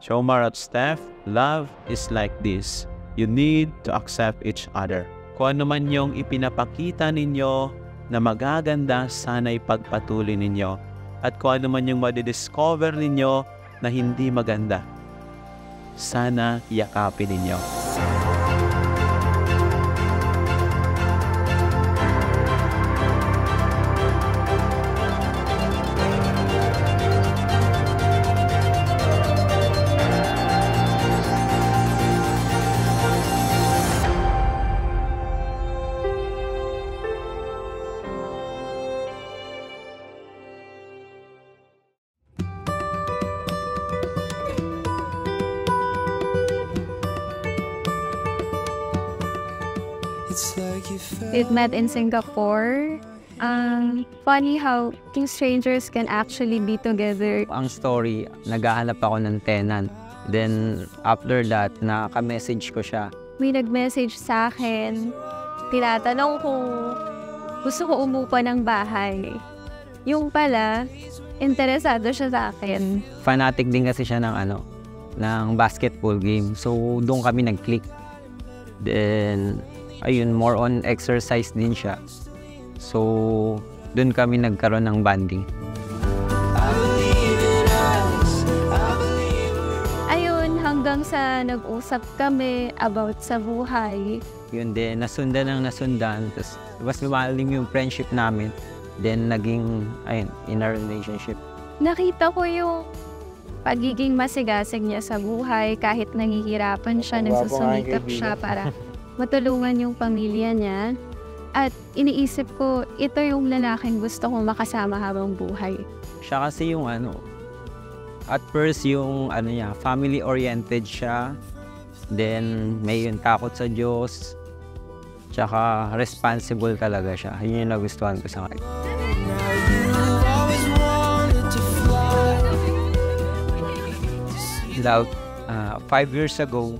Jomar at Steph, love is like this. You need to accept each other. Kung ano man yung ipinapakita ninyo na magaganda, sana'y pagpatuloy ninyo. At kung ano man yung madidiscover ninyo na hindi maganda, sana yakapin ninyo. It met in Singapore. Funny how two strangers can actually be together. Ang story, naghahanap ako ng tenant. Then, after that, nakaka-message ko siya. May nag-message sa akin. Tinatanong kung gusto ko umupa ng bahay. Yung pala, interesado siya sa akin. Fanatic din kasi siya ng basketball game. So, doon kami nag-click. Then, ayun, more on exercise din siya. So, doon kami nagkaroon ng bonding. Ayun, hanggang sa nag-usap kami about sa buhay. Yun din, nasundan. Tapos, mas lumalim yung friendship namin. Then, naging, ayun, in a relationship. Nakita ko yung pagiging masigasig niya sa buhay kahit nangihirapan siya, nagsusumikap siya para matulungan yung pamilya niya. At iniisip ko, ito yung lalaking gusto kong makasama habang buhay. Siya kasi yung at first yung niya, family-oriented siya. Then may yung takot sa Diyos. Tsaka responsible talaga siya. Yun yung nagustuhan ko sa kanya. About 5 years ago,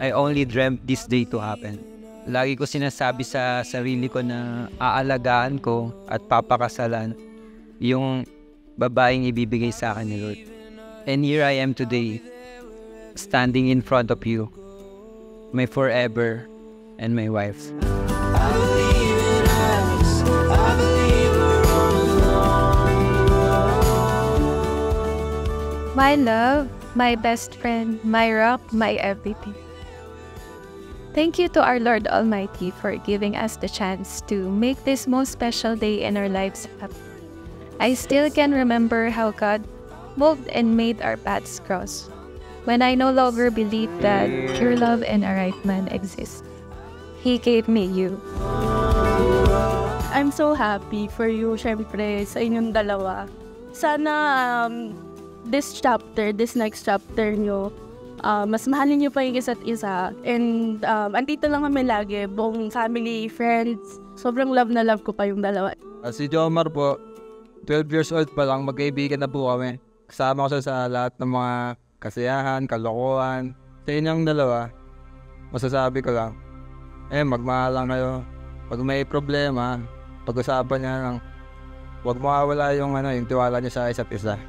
I only dreamt this day to happen. Lagi ko sinasabi sa sarili ko na aalagaan ko at papakasalan yung babaeng ibibigay sa akin ni Lord. And here I am today, standing in front of you, my forever and my wife. My love, my best friend, my rock, my everything. Thank you to our Lord Almighty for giving us the chance to make this most special day in our lives happen. I still can remember how God moved and made our paths cross when I no longer believed that pure love and a right man exist. He gave me you. I'm so happy for you, syempre, sa inyong dalawa. Sana this next chapter nyo, mas mahalin nyo pa yung isa't isa. And andito lang kami lagi, buong family, friends. Sobrang love na love ko pa yung dalawa. Si Jomar po, 12 years old pa lang, magkaibigan na po kami. Kasama ko siya sa lahat ng mga kasiyahan, kalokohan. Sa inyong dalawa, masasabi ko lang, magmahal lang kayo. Pag may problema, pag-usapan niya lang, huwag mawawala yung tiwala niya sa isa't isa.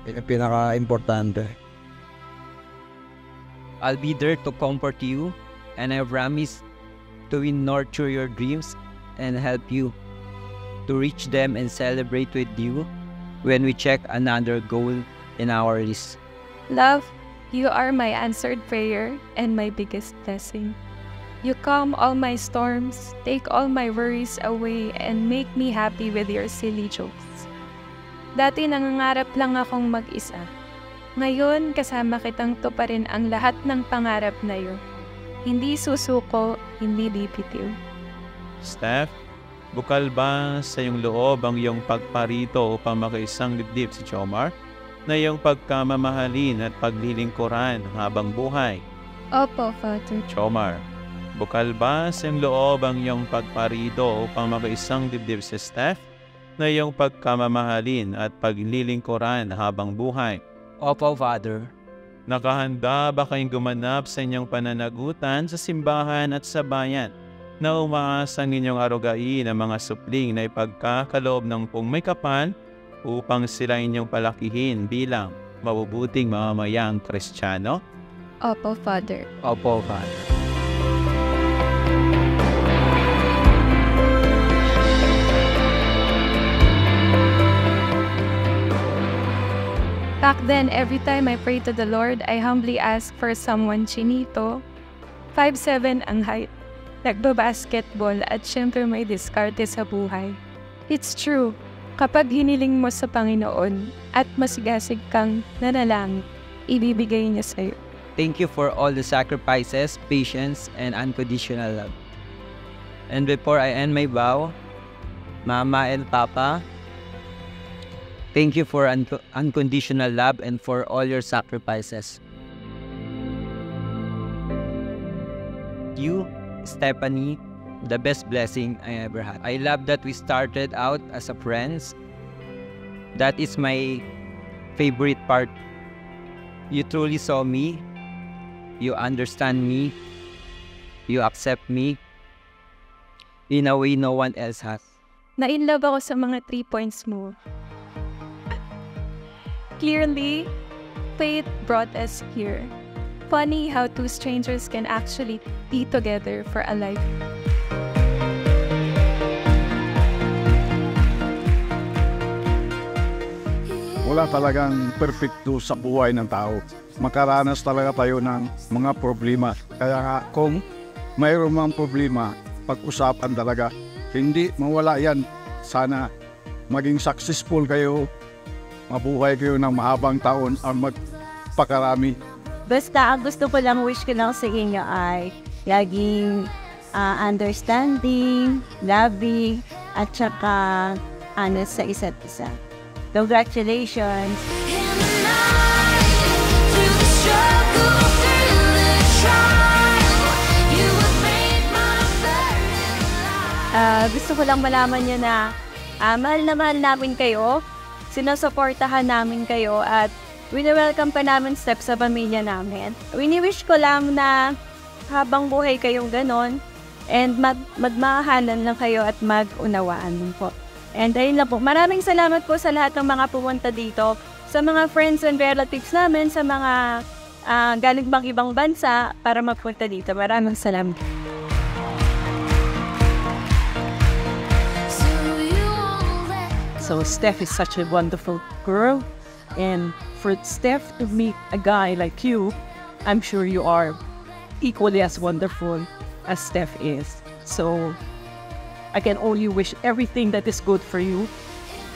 Yun yung pinaka-importante. I'll be there to comfort you, and I promise to nurture your dreams and help you to reach them and celebrate with you when we check another goal in our list. Love, you are my answered prayer and my biggest blessing. You calm all my storms, take all my worries away, and make me happy with your silly jokes. Dati nangangarap lang akong mag-isa. Ngayon, kasama kitang tuparin ang lahat ng pangarap na yun. Hindi susuko, hindi bibitiw. Steph, bukal ba sa iyong loob ang iyong pagparito upang makaisang dibdib si Jomar na iyong pagkamamahalin at paglilingkuran habang buhay? Opo, Father. Jomar, bukal ba sa iyong loob ang iyong pagparito upang makaisang dibdib si Steph na iyong pagkamamahalin at paglilingkuran habang buhay? Opo, Father. Nakahanda ba kayong gumanap sa inyong pananagutan sa simbahan at sa bayan na umaasang inyong arugain ang mga supling na ipagkakaloob ng pong may kapal upang sila inyong palakihin bilang mabubuting mamamayang Kristiyano? Opo, Father. Opo, Father. Back then, every time I pray to the Lord, I humbly ask for someone chinito. 5'7" ang height. Nagbabasketball at syempre may diskarte sa buhay. It's true, kapag hiniling mo sa Panginoon at masigasig kang nanalangin, ibibigay niya sa'yo. Thank you for all the sacrifices, patience, and unconditional love. And before I end my vow, Mama and Papa, thank you for unconditional love and for all your sacrifices. You, Stephanie, the best blessing I ever had. I love that we started out as a friends. That is my favorite part. You truly saw me. You understand me. You accept me in a way no one else has. Na-inlove ako sa mga 3 points mo. Clearly, faith brought us here. Funny how 2 strangers can actually be together for a life. Wala talagang perfecto sa buhay ng tao. Makaranas talaga tayo ng mga problema. Kaya nga kung mayroon mang problema, pag-usapan talaga. Hindi mawala yan. Sana maging successful kayo, mabuhay kayo ng mahabang taon ang magpakarami. Basta ang gusto ko lang, wish ko lang sa inyo ay laging understanding, loving, at saka honest sa isa't isa. Congratulations! Gusto ko lang malaman niyo na mahal na mahal namin kayo, sinusuportahan namin kayo, at wini-welcome pa namin Steph sa pamilya namin. Wini-wish ko lang na habang buhay kayong ganon, and magmahalan lang kayo at mag-unawaan din po. And ayun lang po, maraming salamat po sa lahat ng mga pumunta dito, sa mga friends and relatives namin, sa mga galing bang ibang bansa para magpunta dito. Maraming salamat. So Steph is such a wonderful girl, and for Steph to meet a guy like you, I'm sure you are equally as wonderful as Steph is. So I can only wish everything that is good for you,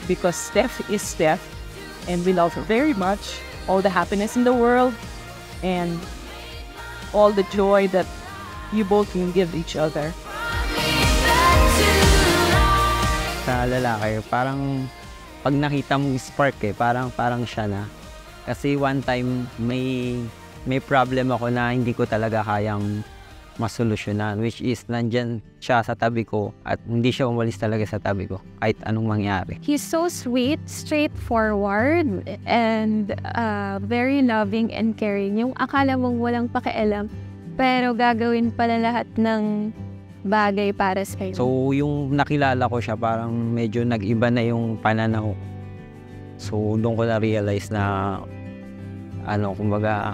because Steph is Steph, and we love her very much. All the happiness in the world, and all the joy that you both can give each other. Sa lalaki, parang pag nakita mong spark parang siya na. Kasi one time may problem ako na hindi ko talaga kayang masolusyonan, which is nandyan siya sa tabi ko at hindi siya umalis talaga sa tabi ko kahit anong mangyari. He's so sweet, straightforward, and very loving and caring. Yung akala mong walang pakialam, pero gagawin pala lahat ng bagay para sa iyo. So yung nakilala ko siya, parang medyo nag-iba na yung pananaw. So doon ko na-realize na kumbaga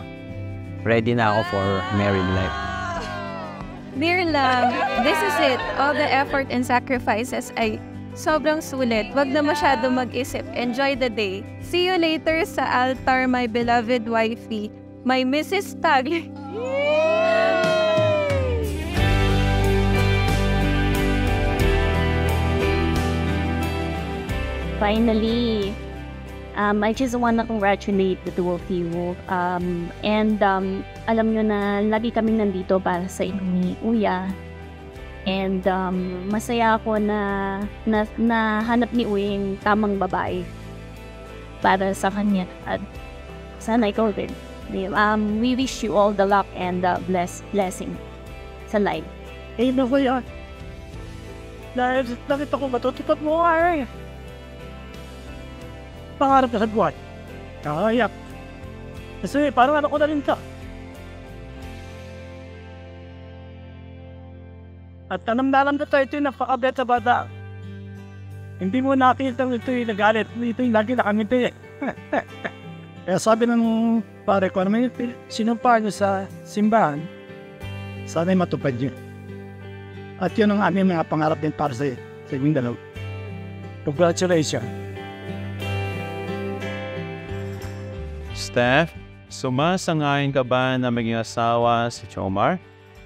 ready na ako for married life. Dear love, this is it. All the effort and sacrifices ay sobrang sulit. Wag na masyado mag-isip. Enjoy the day. See you later sa altar, my beloved wifey, my Mrs. Tagle. Finally, I just want to congratulate the two of you. And alam nyo na lagi kaming nandito para sa inyo ni Uya. And masaya ako na hanap ni Uya yung tamang babae para sa kanya. At sana ikaw din. We wish you all the luck and blessing sa life. Eh, na ko yan. Dahil nakita ko matutupad mo ay. Pangarap na sa buhay. Kakayak. Kasi parang anak ko na rin ka. At tanam-dalam na ito yung napakabet sa bata. Hindi mo nakita ito yung nagalit. Ito yung lagi nakangiti. Kaya sabi ng pare ko, ano may sinumpa nyo sa simbahan, sana'y matupad nyo. At yun ang aming mga pangarap din para sa inyong dalawa. Congratulations. Steph, sumasangayon ka ba na maging asawa si Jomar?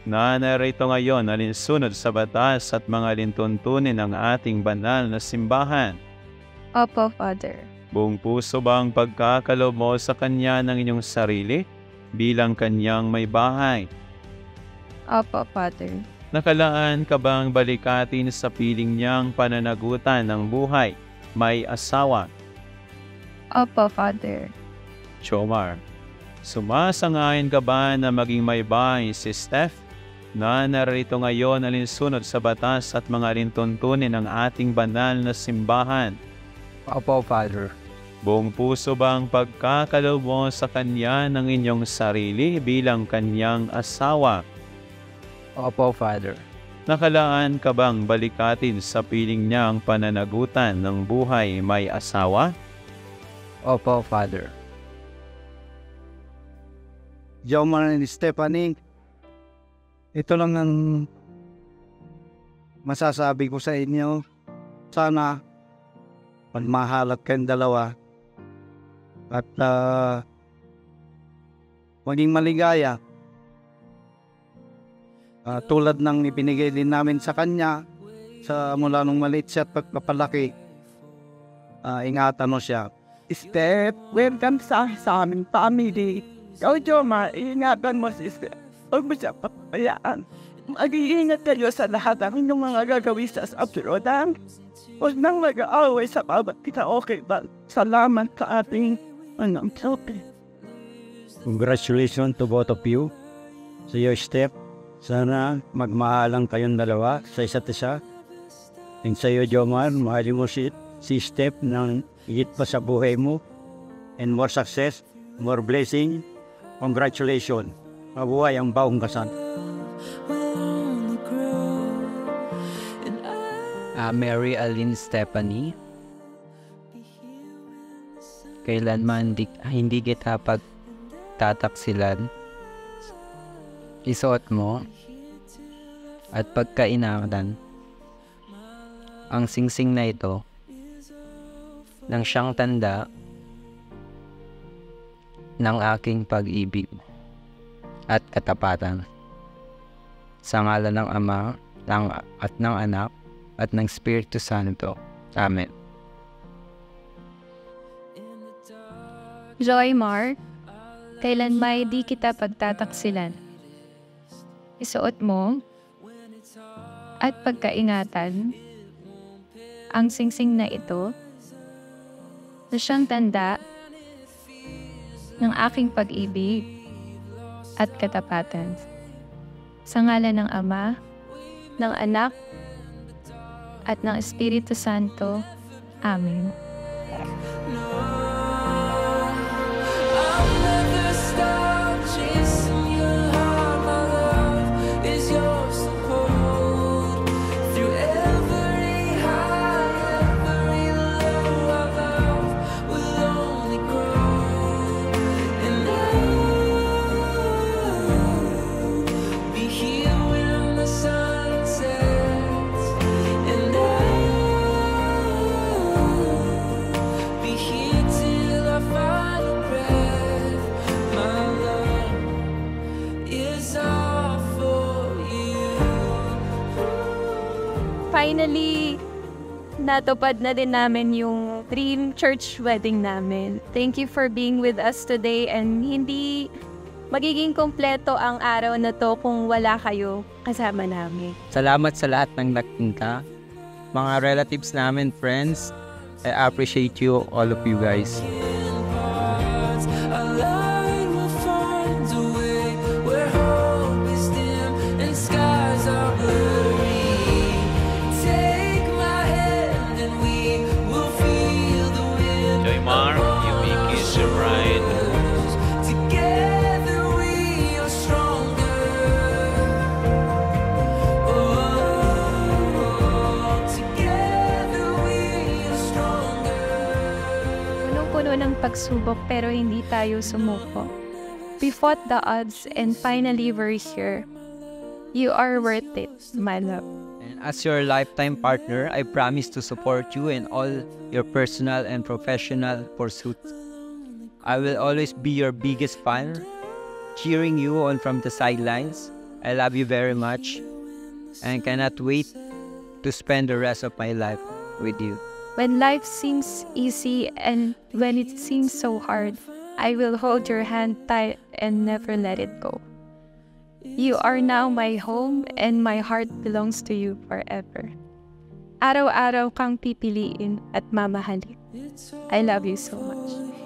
Na narito ngayon alinsunod sa batas at mga lintuntunin ng ating banal na simbahan. Opo, Father. Buong puso ba ang pagkakaloob mo sa kanya ng inyong sarili bilang kanyang may bahay? Opo, Father. Nakalaan ka bang balikatin sa piling niyang pananagutan ng buhay, may asawa? Opo, Father. Jomar, sumasangayon ka ba na maging may bahay si Steph? Na narito ngayon alinsunod sa batas at mga lintuntunin ng ating banal na simbahan. Opo, Father. Buong puso ba ang pagkakaloob mo sa kanya ng inyong sarili bilang kanyang asawa? Opo, Father. Nakalaan ka bang balikatin sa piling niya ang pananagutan ng buhay may asawa? Opo, Father. Jomar and Stephanie, ito lang ang masasabi ko sa inyo. Sana magmahalat kayong dalawa at maging maligaya. Tulad ng ibinigay din namin sa kanya mula nung maliit siya at pagpapalaki, ingatan mo siya. Steph, welcome sa aming family. Ikaw, Jomar, iingatan mo si Steph. Huwag mo siya papayaan. Mag-iingat kayo sa lahat ng inyong mga gagawin sa abroad. Huwag nang mag-aaway sa bawat kita, okay ba? Salamat sa ating Pilipinas. Congratulations to both of you. Sa iyo, Steph. Sana magmahalang kayong dalawa sa isa't isa. And sa iyo, Jomar, mahalin mo si Steph ng higit pa sa buhay mo. And more success, more blessing. Congratulations. Mabuhay ang bagong kasal. Mary Aline Stephanie, kailanman hindi kita pagtataksilan. Isuot mo at pagkainatan ang singsing na ito nang siyang tanda ng aking pag-ibig at katapatan. Sa ngalan ng Ama at ng Anak at ng Espiritu Santo. Amen. Joymar, kailanman di kita pagtataksilan. Isuot mo at pagkaingatan ang singsing na ito na siyang tanda ng aking pag-ibig at katapatan. Sa ngalan ng Ama, ng Anak, at ng Espiritu Santo. Amen. Finally, natupad na din namin yung dream church wedding namin. Thank you for being with us today, and hindi magiging kompleto ang araw na to kung wala kayo kasama namin. Salamat sa lahat ng nagpunta. Mga relatives namin, friends, I appreciate you, all of you guys. Joymar, you may kiss your bride. Punong-puno ng maraming pagsubok pero hindi tayo sumuko. We fought the odds and finally we're here. You are worth it, my love. And as your lifetime partner, I promise to support you in all your personal and professional pursuits. I will always be your biggest fan, cheering you on from the sidelines. I love you very much and cannot wait to spend the rest of my life with you. When life seems easy and when it seems so hard, I will hold your hand tight and never let it go. You are now my home and my heart belongs to you forever. Araw-araw kang pipiliin at mamahalin. I love you so much.